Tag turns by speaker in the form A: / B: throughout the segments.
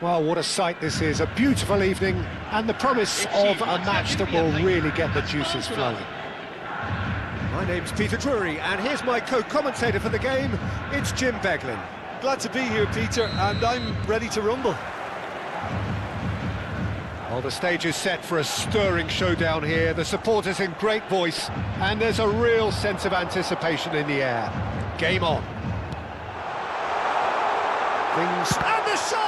A: Well, what a sight this is, a beautiful evening, and the promise of a match that will really get the juices flowing. My name's Peter Drury, and here's my co-commentator for the game, it's Jim Beglin.
B: Glad to be here, Peter, and I'm ready to rumble.
A: Well, the stage is set for a stirring showdown here, the supporters in great voice, and there's a real sense of anticipation in the air. Game on. And the shot!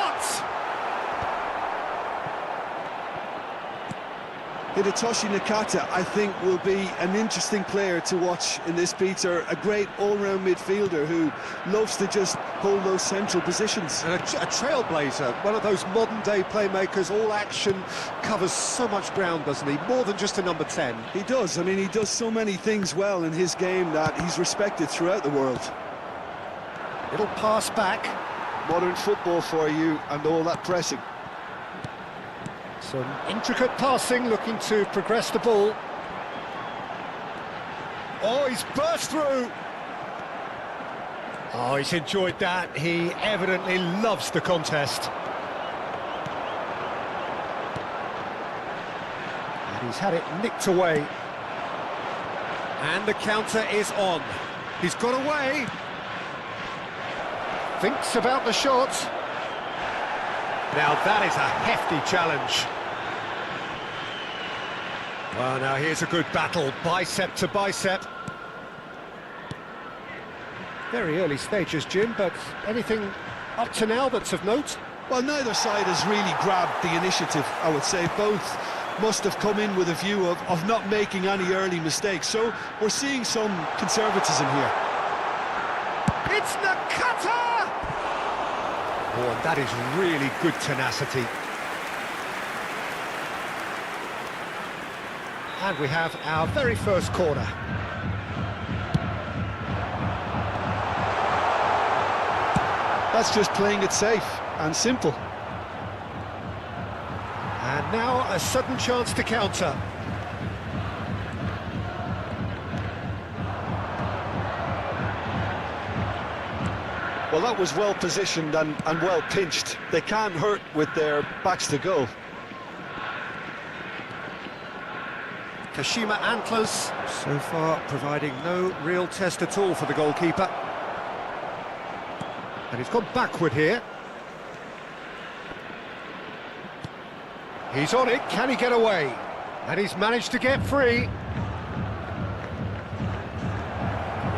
B: Hidetoshi Nakata, I think, will be an interesting player to watch in this, Peter. A great all-round midfielder who loves to just hold those central positions.
A: And a trailblazer, one of those modern-day playmakers, all action, covers so much ground, doesn't he? More than just a number 10.
B: He does. I mean, he does so many things well in his game that he's respected throughout the world.
A: Little pass back.
B: Modern football for you, and all that pressing.
A: Some intricate passing, looking to progress the ball. Oh, he's burst through! Oh, he's enjoyed that. He evidently loves the contest. And he's had it nicked away. And the counter is on. He's got away. Thinks about the shot. Now that is a hefty challenge. Well, now here's a good battle, bicep to bicep. Very early stages, Jim, but anything up to now that's of note?
B: Well, neither side has really grabbed the initiative, I would say. Both must have come in with a view of not making any early mistakes. So we're seeing some conservatism here.
A: It's Nakata! Oh, and that is really good tenacity. And we have our very first corner.
B: That's just playing it safe and simple.
A: And now a sudden chance to counter.
B: Well, that was well positioned and well pinched. They can't hurt with their backs to goal.
A: Kashima Antlers, so far providing no real test at all for the goalkeeper. And he's gone backward here. He's on it, can he get away? And he's managed to get free.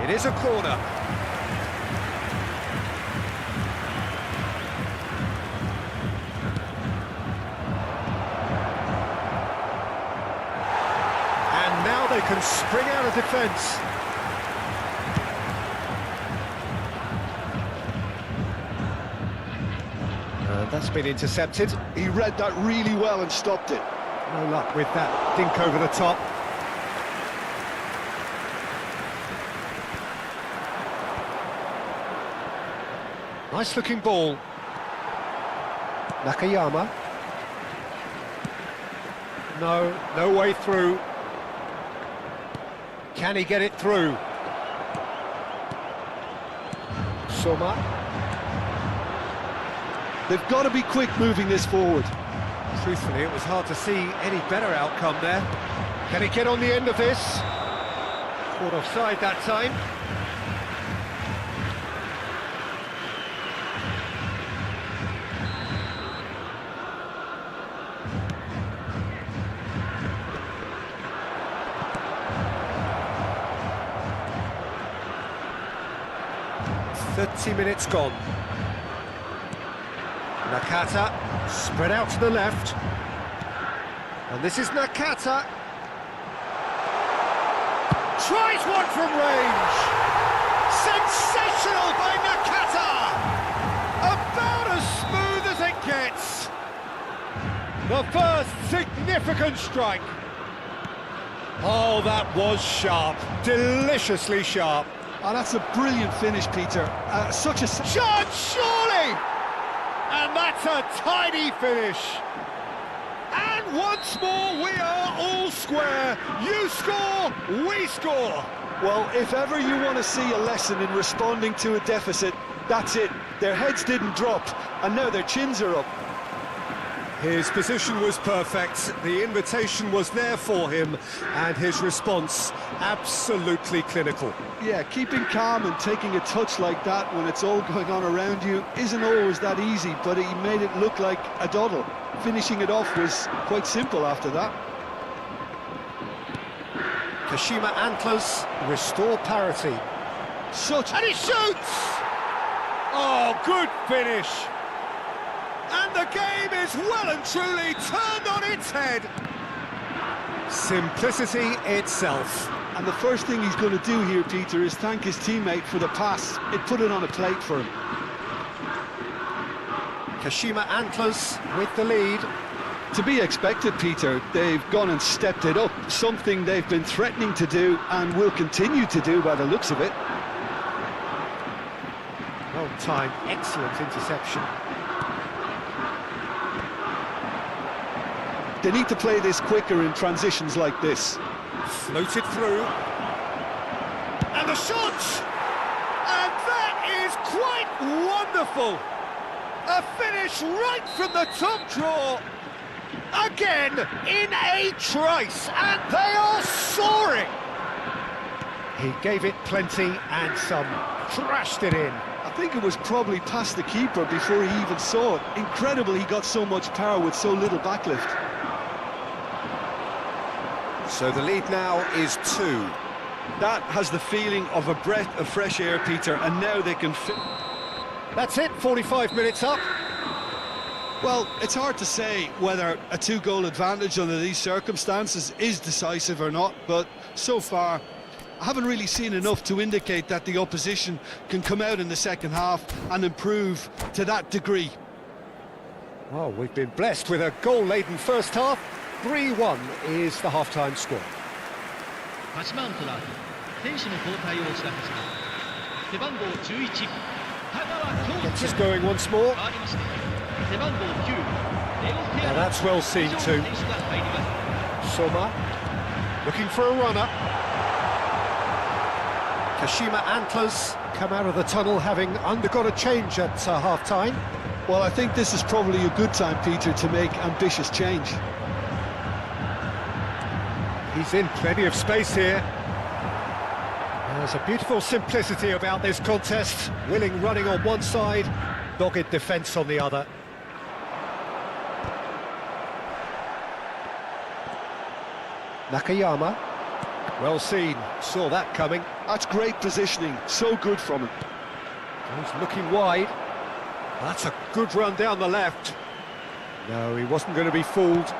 A: It is a corner. Now they can spring out of defence. That's been intercepted.
B: He read that really well and stopped it.
A: No luck with that dink over the top. Nice looking ball. Nakayama. No way through. Can he get it through? Soma.
B: They've got to be quick moving this forward.
A: Truthfully, it was hard to see any better outcome there. Can he get on the end of this? Caught offside that time. Minutes gone. Nakata spread out to the left, and this is Nakata. Tries one from range. Sensational by Nakata. About as smooth as it gets. The first significant strike. Oh, that was sharp, deliciously sharp.
B: Oh, that's a brilliant finish, Peter. Such a...
A: Shot, surely! And that's a tidy finish. And once more, we are all square. You score, we score.
B: Well, if ever you want to see a lesson in responding to a deficit, that's it. Their heads didn't drop, and now their chins are up.
A: His position was perfect, the invitation was there for him, and his response absolutely clinical.
B: Yeah, keeping calm and taking a touch like that when it's all going on around you isn't always that easy, but he made it look like a doddle. Finishing it off was quite simple after that.
A: Kashima Antlers restore parity. And he shoots! Oh, good finish! And the game is well and truly turned on its head. Simplicity itself.
B: And the first thing he's going to do here, Peter, is thank his teammate for the pass. It put it on a plate for him.
A: Kashima Antlers with the lead.
B: To be expected, Peter. They've gone and stepped it up, something they've been threatening to do and will continue to do by the looks of it.
A: Well timed, excellent interception.
B: They need to play this quicker in transitions like this.
A: Floated through. And the shot! And that is quite wonderful! A finish right from the top draw! Again, in a trice, and they are soaring! He gave it plenty and some, thrashed it in.
B: I think it was probably past the keeper before he even saw it. Incredible he got so much power with so little backlift.
A: So the lead now is 2.
B: That has the feeling of a breath of fresh air, Peter, and now they can
A: That's it, 45 minutes up.
B: Well, it's hard to say whether a 2-goal advantage under these circumstances is decisive or not, but so far I haven't really seen enough to indicate that the opposition can come out in the second half and improve to that degree.
A: Well, we've been blessed with a goal-laden first half. 3-1 is the half-time score. Gets us going once more. Now that's well seen too. Soma looking for a runner. Kashima Antlers come out of the tunnel having undergone a change at half-time.
B: Well, I think this is probably a good time, Peter, to make ambitious change.
A: He's in plenty of space here. There's a beautiful simplicity about this contest. Willing running on one side, dogged defence on the other. Nakayama, well seen, saw that coming.
B: That's great positioning, so good from him.
A: He's looking wide. That's a good run down the left. No, he wasn't going to be fooled.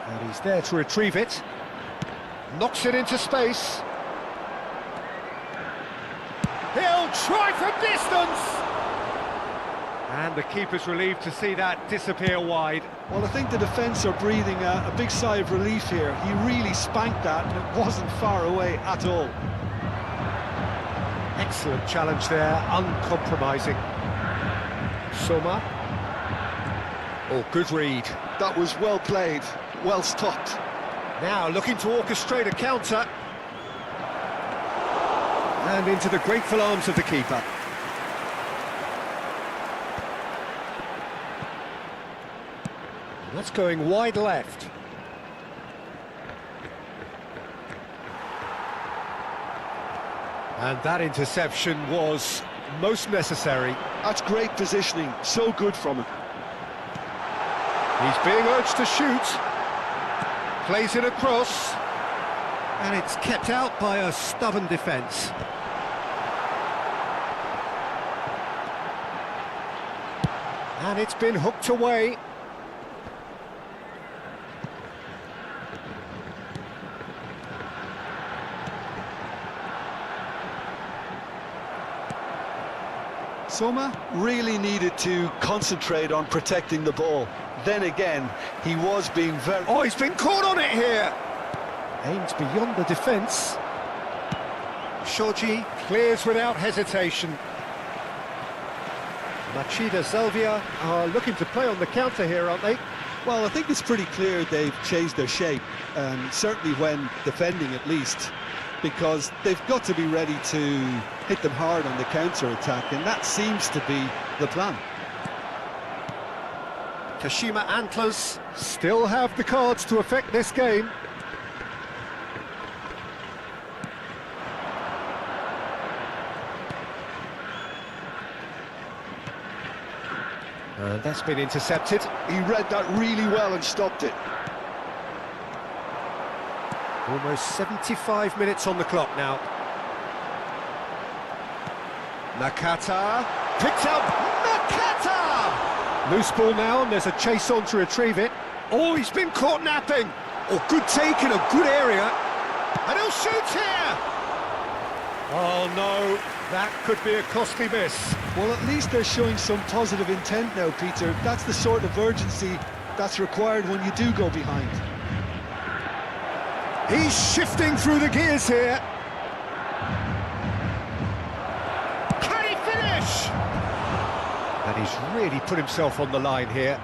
A: And he's there to retrieve it. Knocks it into space. He'll try from distance! And the keeper's relieved to see that disappear wide.
B: Well, I think the defence are breathing a big sigh of relief here. He really spanked that, and it wasn't far away at all.
A: Excellent challenge there, uncompromising. Soma. Oh, good read.
B: That was well played, well stopped.
A: Now looking to orchestrate a counter. And into the grateful arms of the keeper. That's going wide left. And that interception was most necessary.
B: That's great positioning, so good from him.
A: He's being urged to shoot. Plays it across. And it's kept out by a stubborn defence. And it's been hooked away.
B: Soma really needed to concentrate on protecting the ball. Then again, he was being very...
A: Oh, he's been caught on it here! Aims beyond the defence. Shoji clears without hesitation. Machida Zelvia are looking to play on the counter here, aren't they?
B: Well, I think it's pretty clear they've changed their shape, certainly when defending at least, because they've got to be ready to hit them hard on the counter-attack, and that seems to be the plan.
A: Kashima Antlers still have the cards to affect this game. And that's been intercepted.
B: He read that really well and stopped it.
A: Almost 75 minutes on the clock now. Nakata, picked up, Nakata! Loose ball now, and there's a chase on to retrieve it. Oh, he's been caught napping. Oh, good take in a good area. And he'll shoot here! Oh no, that could be a costly miss.
B: Well, at least they're showing some positive intent now, Peter. That's the sort of urgency that's required when you do go behind.
A: He's shifting through the gears here. Can he finish? And he's really put himself on the line here.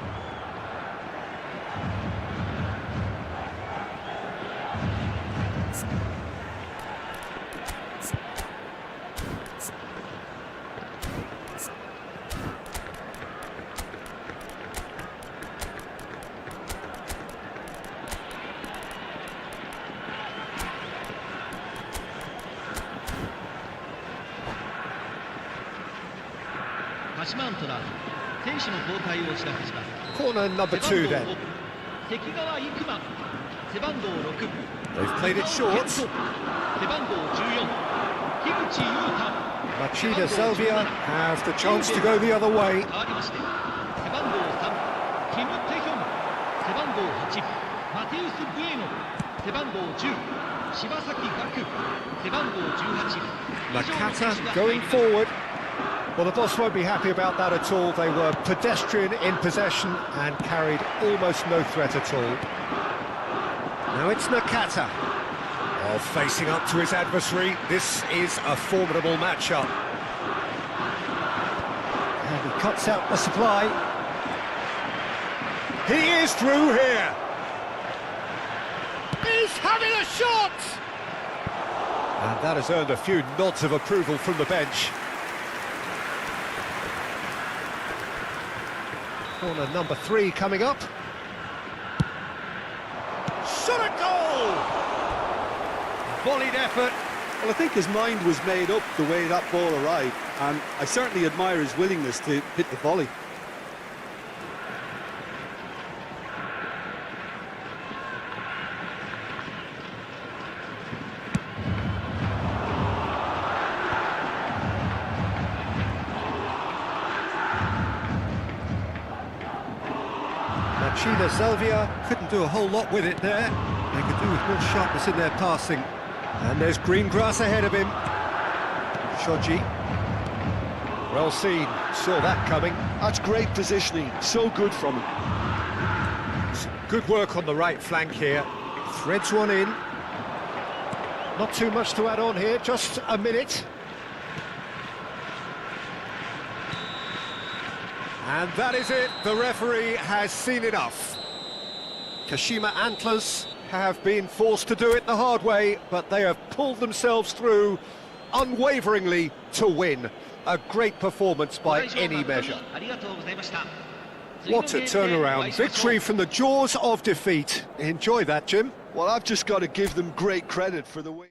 A: Corner number 2 then. They've played it short. Machida Selvia have the chance to go the other way. Nakata going forward. Well, the boss won't be happy about that at all. They were pedestrian in possession and carried almost no threat at all. Now it's Nakata. Oh, facing up to his adversary. This is a formidable matchup. And he cuts out the supply. He is through here. He's having a shot! And that has earned a few nods of approval from the bench. Corner number 3 coming up. Shot a goal! Volleyed effort.
B: Well, I think his mind was made up the way that ball arrived, and I certainly admire his willingness to hit the volley.
A: Machida Selvia couldn't do a whole lot with it there. They could do with more sharpness in their passing. And there's green grass ahead of him. Shoji. Well seen, saw that coming.
B: That's great positioning, so good from him.
A: Good work on the right flank here. Threads one in. Not too much to add on here, just a minute. And that is it, the referee has seen enough. Kashima Antlers have been forced to do it the hard way, but they have pulled themselves through unwaveringly to win. A great performance by any measure. What a turnaround, victory from the jaws of defeat. Enjoy that, Jim.
B: Well, I've just got to give them great credit for the way...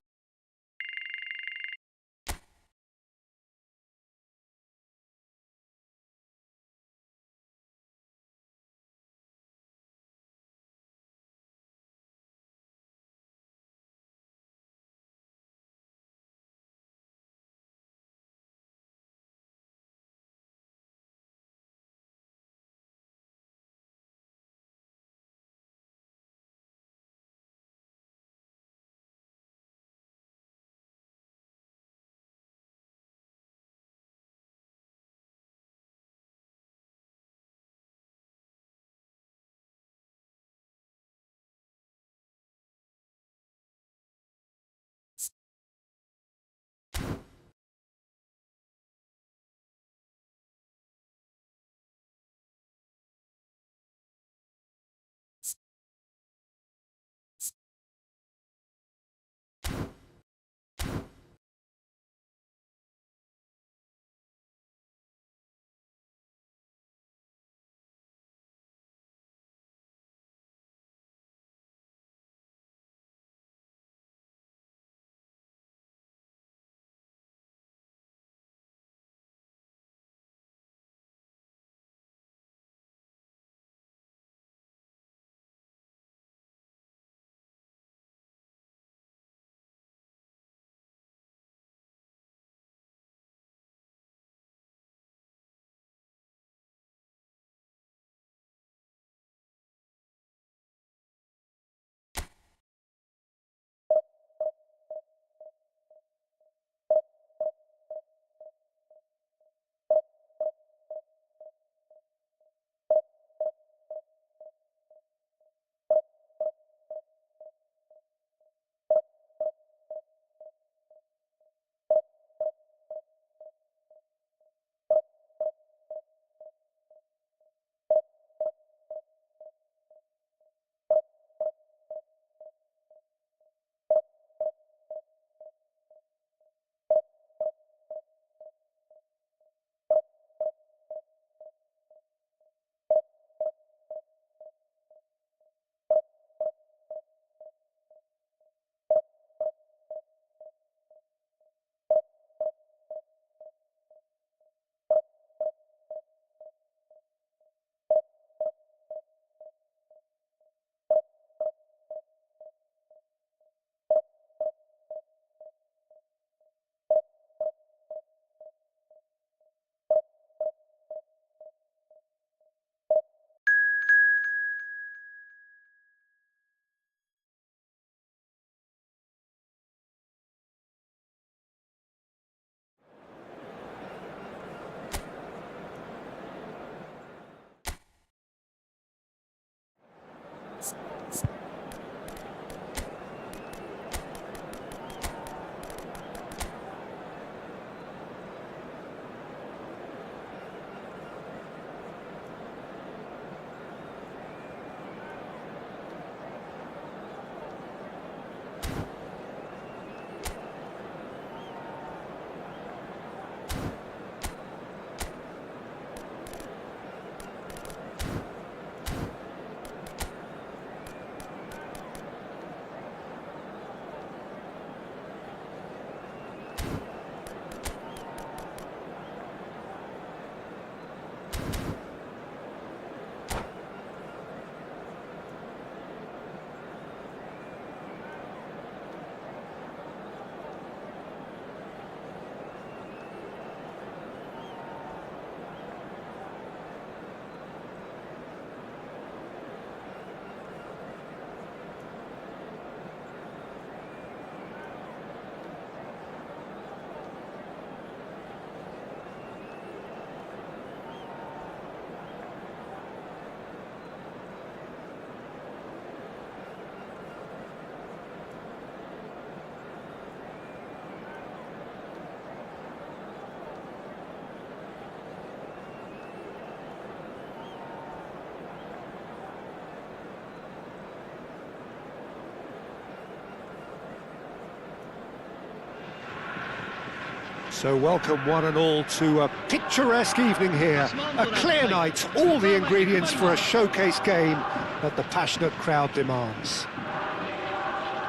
A: So welcome one and all to a picturesque evening here, a clear night, all the ingredients for a showcase game that the passionate crowd demands.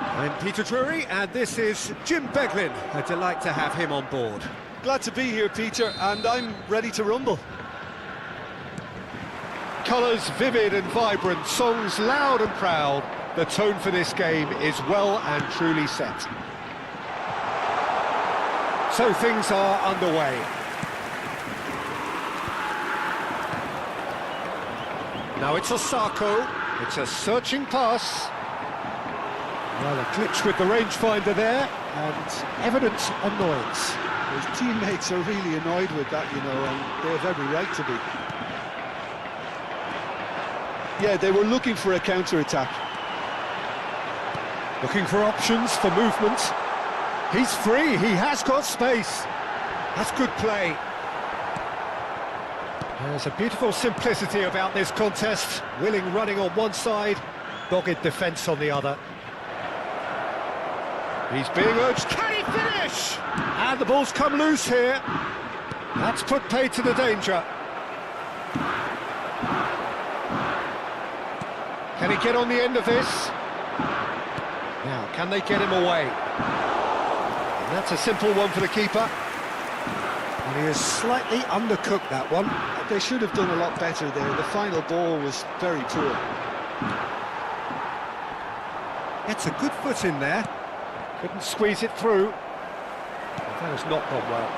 A: I'm Peter Drury and this is Jim Beglin. A delight to have him on board.
B: Glad to be here, Peter, and I'm ready to rumble.
A: Colours vivid and vibrant, songs loud and proud. The tone for this game is well and truly set. So things are underway. Now it's Osako. It's a searching pass. Well, a glitch with the rangefinder there, and evident annoyance.
B: His teammates are really annoyed with that, you know, and they have every right to be. Yeah, they were looking for a counter-attack.
A: Looking for options for movement. He's free, he has got space. That's good play. There's a beautiful simplicity about this contest. Willing running on one side, dogged defence on the other. He's being urged, can he finish? And the ball's come loose here. That's put paid to the danger. Can he get on the end of this? Now, can they get him away? And that's a simple one for the keeper. And he has slightly undercooked that one.
B: They should have done a lot better there. The final ball was very poor.
A: Gets a good foot in there. Couldn't squeeze it through. That has not gone well.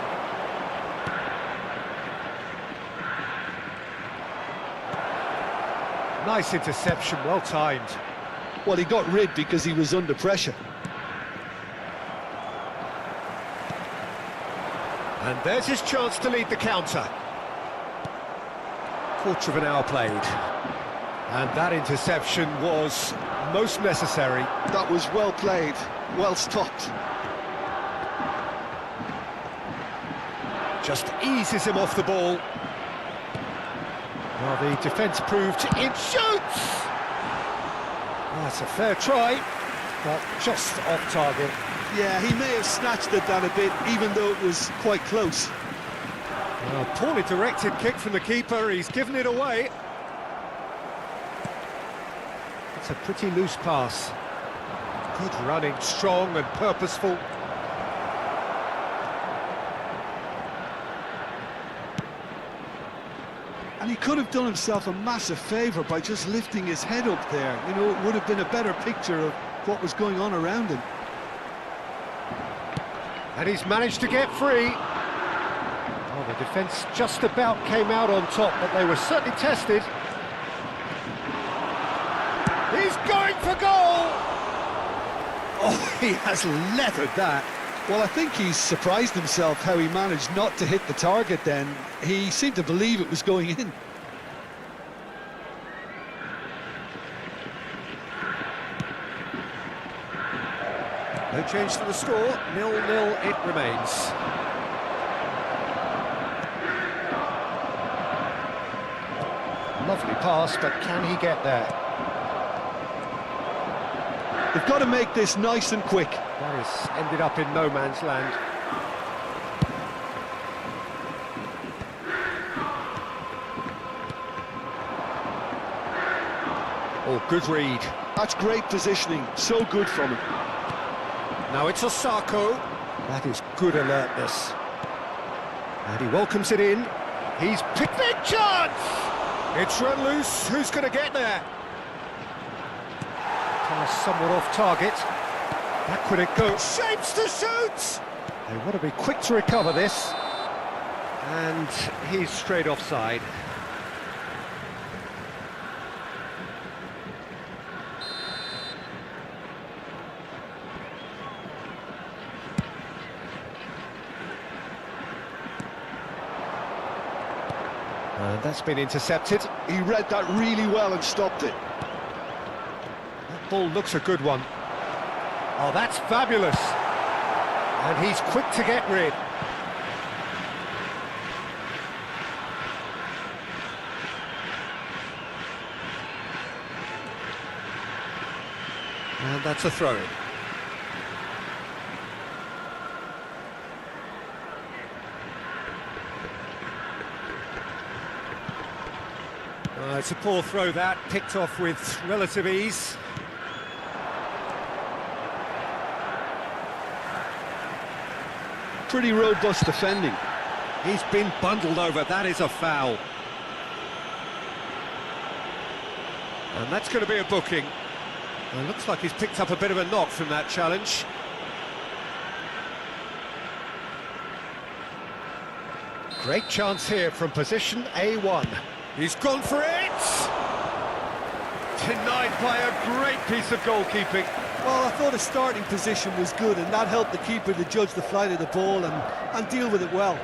A: Nice interception, well timed.
B: Well, he got rid because he was under pressure.
A: And there's his chance to lead the counter. Quarter of an hour played. And that interception was most necessary.
B: That was well played, well stopped.
A: Just eases him off the ball. Well, the defence proved it shoots! Well, that's a fair try, but just off target.
B: Yeah, he may have snatched at that a bit, even though it was quite close.
A: Well, poorly directed kick from the keeper, he's given it away. It's a pretty loose pass. Good running, strong and purposeful.
B: And he could have done himself a massive favour by just lifting his head up there. You know, it would have been a better picture of what was going on around him.
A: And he's managed to get free. Oh, the defence just about came out on top, but they were certainly tested. He's going for goal! Oh, he has leathered that.
B: Well, I think he's surprised himself how he managed not to hit the target then. He seemed to believe it was going in.
A: No change to the score, 0-0 it remains. Lovely pass, but can he get there?
B: They've got to make this nice and quick.
A: That has ended up in no man's land. Oh, good read.
B: That's great positioning, so good from him.
A: Now it's Osako. That is good alertness. And he welcomes it in. He's picked their chance! It's run loose. Who's going to get there? Pass somewhat off target. Back would it go. Shapes to shoot! They want to be quick to recover this. And he's straight offside. And that's been intercepted.
B: He read that really well and stopped it.
A: That ball looks a good one. Oh, that's fabulous. And he's quick to get rid. And that's a throw-in. It's a poor throw that, picked off with relative ease.
B: Pretty robust defending.
A: He's been bundled over, that is a foul. And that's going to be a booking. It looks like he's picked up a bit of a knock from that challenge. Great chance here from position A1. He's gone for it! Denied by a great piece of goalkeeping.
B: Well, I thought his starting position was good, and that helped the keeper to judge the flight of the ball and deal with it well.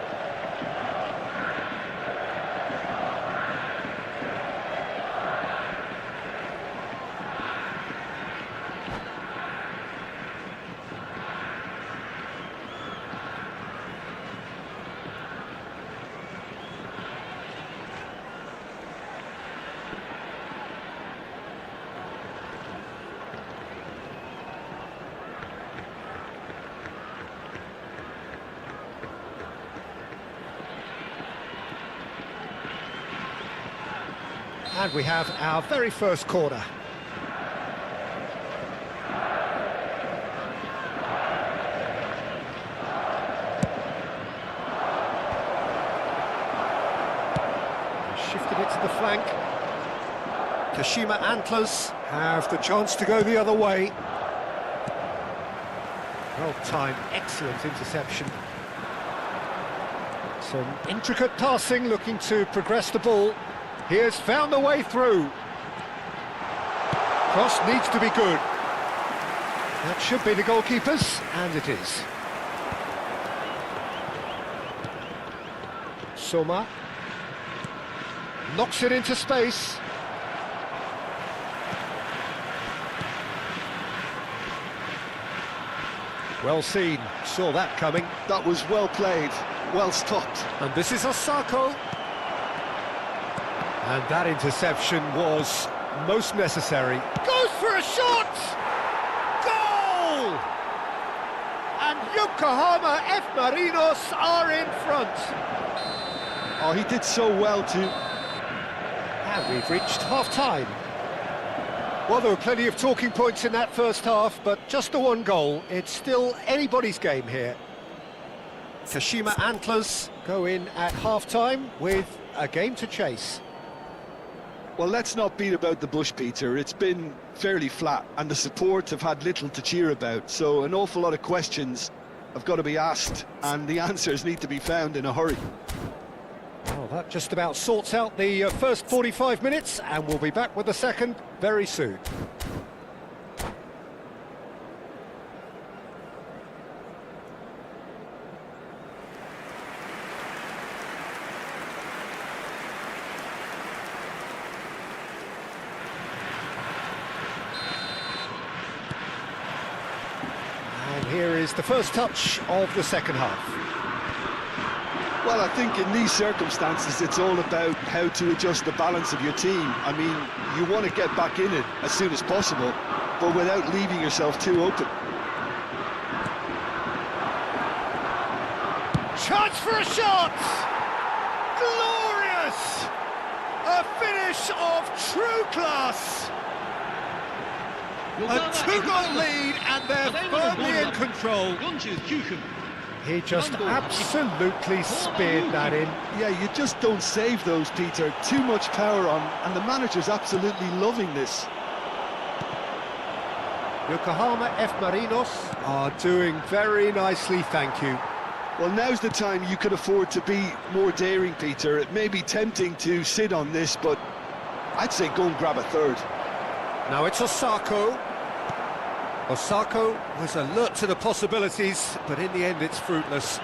A: And we have our very first corner. Shifted it to the flank. Kashima Antlers have the chance to go the other way. Well timed, excellent interception. Some intricate passing, looking to progress the ball. He has found the way through. Cross needs to be good. That should be the goalkeeper's, and it is. Soma knocks it into space. Well seen, saw that coming.
B: That was well played, well stopped.
A: And this is Osako. And that interception was most necessary. Goes for a shot! Goal! And Yokohama F. Marinos are in front.
B: Oh, he did so well too.
A: And we've reached half-time. Well, there were plenty of talking points in that first half, but just the one goal. It's still anybody's game here. Kashima Antlers go in at half-time with a game to chase.
B: Well, let's not beat about the bush, Peter. It's been fairly flat, and the support have had little to cheer about, so an awful lot of questions have got to be asked, and the answers need to be found in a hurry.
A: Well, that just about sorts out the first 45 minutes, and we'll be back with the second very soon. here is the first touch of the second half.
B: Well, I think in these circumstances, it's all about how to adjust the balance of your team. I mean, you want to get back in it as soon as possible, but without leaving yourself too open.
A: Chance for a shot! Glorious! A finish of true class! A two-goal lead and they're firmly in control. He just absolutely speared that in.
B: Yeah, you just don't save those, Peter. Too much power on, and the manager's absolutely loving this.
A: Yokohama F. Marinos are doing very nicely, thank you.
B: Well, now's the time you could afford to be more daring, Peter. It may be tempting to sit on this, but I'd say go and grab a third.
A: Now it's Osako. Osako was alert to the possibilities, but in the end it's fruitless.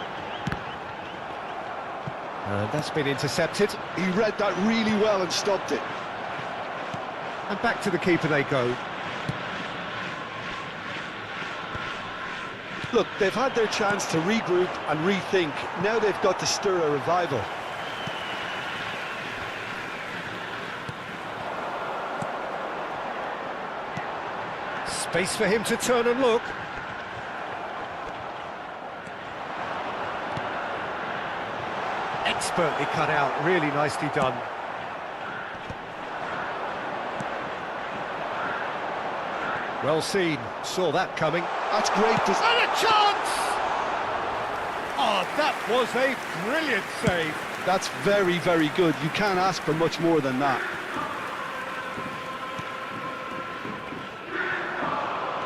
A: And that's been intercepted.
B: He read that really well and stopped it.
A: And back to the keeper they go.
B: Look, they've had their chance to regroup and rethink. Now they've got to stir a revival.
A: Space for him to turn and look. Expertly cut out, really nicely done. Well seen, saw that coming.
B: That's great.
A: And a chance! Oh, that was a brilliant save.
B: That's very, very good. You can't ask for much more than that.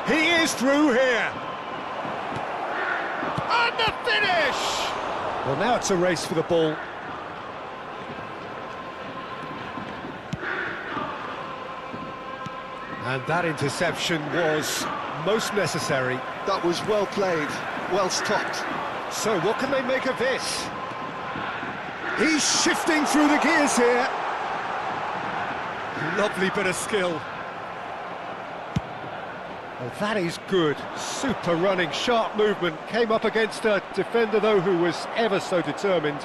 A: He is through here. And the finish! Well, now it's a race for the ball. And that interception was most necessary.
B: That was well played, well stopped.
A: So what can they make of this? He's shifting through the gears here. Lovely bit of skill. Well, that is good. Super running, sharp movement. Came up against a defender, though, who was ever so determined.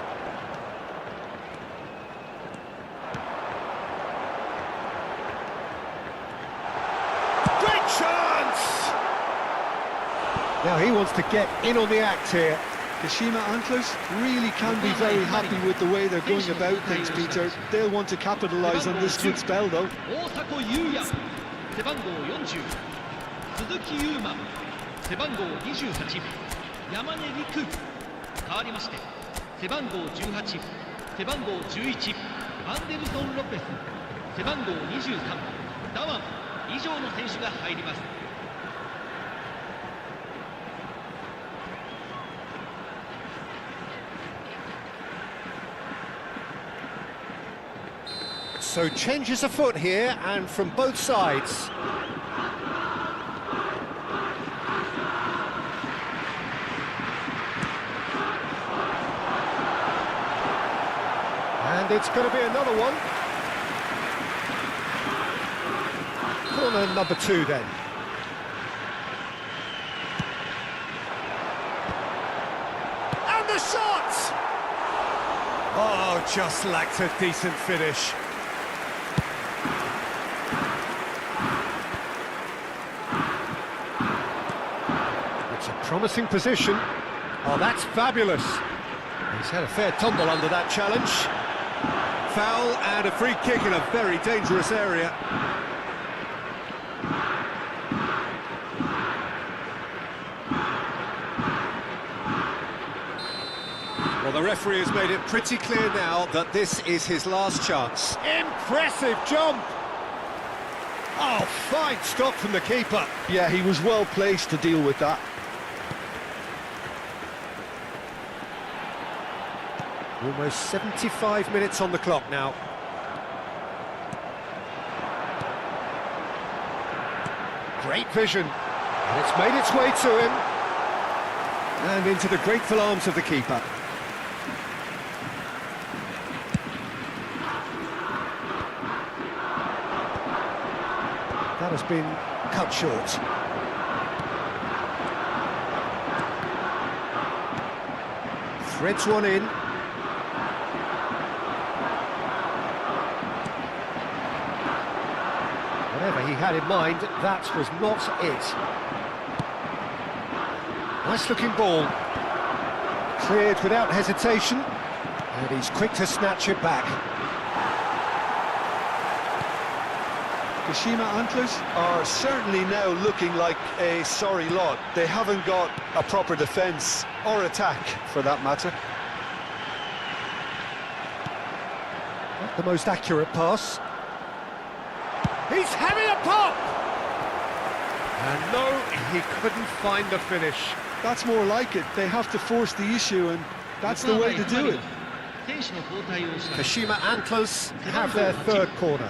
A: Great chance! Now he wants to get in on the act here.
B: Kashima Antlers really can be very happy with the way they're going about things, Peter. They'll want to capitalise on this good spell, though.
C: 鈴木優馬、背番号28、山根陸、変わりまして背番号18、背番号11、アンデルソン・ロペス、背番号23、ダワン以上の選手が入ります。
A: So changes afoot here, and from both sides. And it's going to be another one. Corner number 2 then. And the shot! Oh, just lacked a decent finish. It's a promising position. Oh, that's fabulous. He's had a fair tumble under that challenge. Foul and a free kick in a very dangerous area. Well, the referee has made it pretty clear now that this is his last chance. Impressive jump! Oh, fine stop from the keeper.
B: Yeah, he was well placed to deal with that.
A: Almost 75 minutes on the clock now. Great vision. And it's made its way to him. And into the grateful arms of the keeper. That has been cut short. Threads one in. Whatever he had in mind, that was not it. Nice looking ball. Cleared without hesitation, and he's quick to snatch it back.
B: Kashima Antlers are certainly now looking like a sorry lot. They haven't got a proper defence or attack, for that matter.
A: Not the most accurate pass. He's having a pop! And no, he couldn't find the finish.
B: That's more like it. They have to force the issue, and that's the way to do it.
A: Kashima Antlers have their third corner.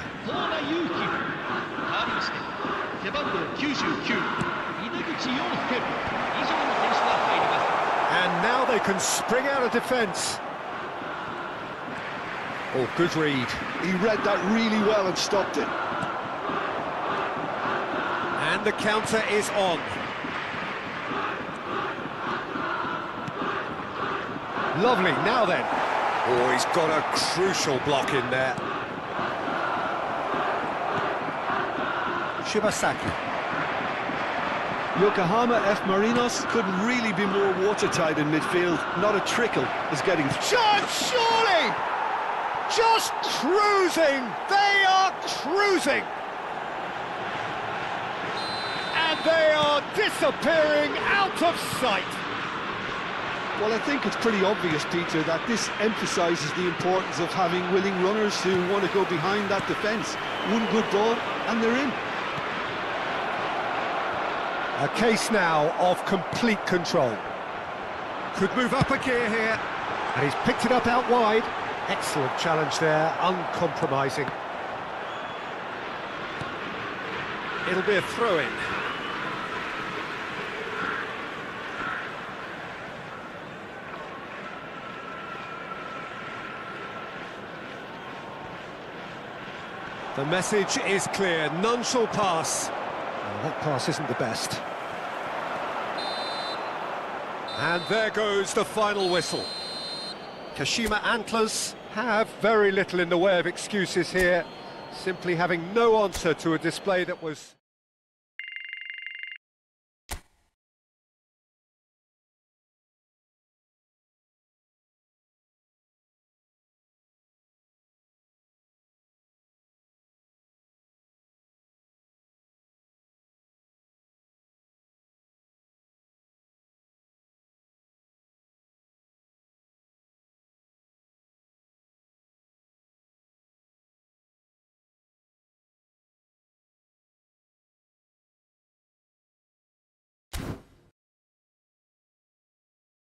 A: And now they can spring out of defence. Oh, good read.
B: He read that really well and stopped it.
A: And the counter is on. Lovely, now then. Oh, he's got a crucial block in there. Shibasaki.
B: Yokohama F. Marinos couldn't really be more watertight in midfield. Not a trickle is getting...
A: Shot, surely! Just cruising! They are cruising! And they are disappearing out of sight!
B: Well, I think it's pretty obvious, Peter, that this emphasises the importance of having willing runners who want to go behind that defence. One good ball, and they're in.
A: A case now of complete control. Could move up a gear here, and he's picked it up out wide. Excellent challenge there, uncompromising. It'll be a throw-in. The message is clear, none shall pass. Well, that pass isn't the best. And there goes the final whistle. Kashima Antlers have very little in the way of excuses here, simply having no answer to a display that was...